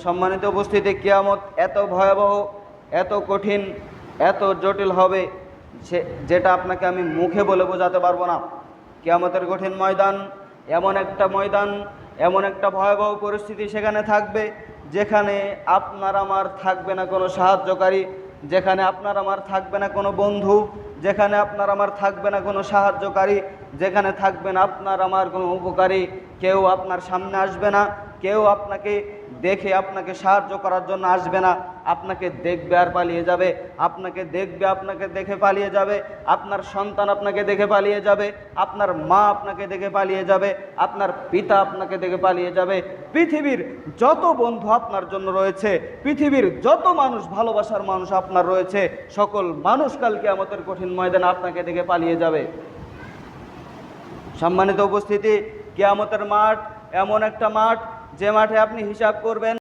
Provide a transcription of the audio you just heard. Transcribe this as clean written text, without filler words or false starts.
সম্মানিত উপস্থিতি, কিয়ামত এত ভয়াবহ, এত কঠিন, এত জটিল হবে যেটা আপনাকে আমি মুখে বলে বোঝাতে পারবো না। কিয়ামতের কঠিন ময়দান এমন একটা ময়দান, এমন একটা ভয়াবহ পরিস্থিতি সেখানে থাকবে যেখানে আপনার আমার থাকবে না কোনো সাহায্যকারী, যেখানে আপনার আমার থাকবে না কোনো বন্ধু, যেখানে আপনার আমার থাকবে না কোনো সাহায্যকারী, যেখানে থাকবে না আপনার আমার কোনো উপকারী। কেউ আপনার সামনে আসবে না, কেউ আপনাকে দেখে আপনাকে সাহায্য করার জন্য আসবে না। আপনাকে দেখবে আর পালিয়ে যাবে, আপনাকে দেখবে, আপনাকে দেখে পালিয়ে যাবে, আপনার সন্তান আপনাকে দেখে পালিয়ে যাবে, আপনার মা আপনাকে দেখে পালিয়ে যাবে, আপনার পিতা আপনাকে দেখে পালিয়ে যাবে। পৃথিবীর যত বন্ধু আপনার জন্য রয়েছে, পৃথিবীর যত মানুষ, ভালোবাসার মানুষ আপনার রয়েছে, সকল মানুষ কাল কিয়ামতের কঠিন ময়দানে আপনাকে দেখে পালিয়ে যাবে। সম্মানিত উপস্থিতি, কিয়ামতের মাঠ এমন একটা মাঠ যে মাঠে আপনি হিসাব করবেন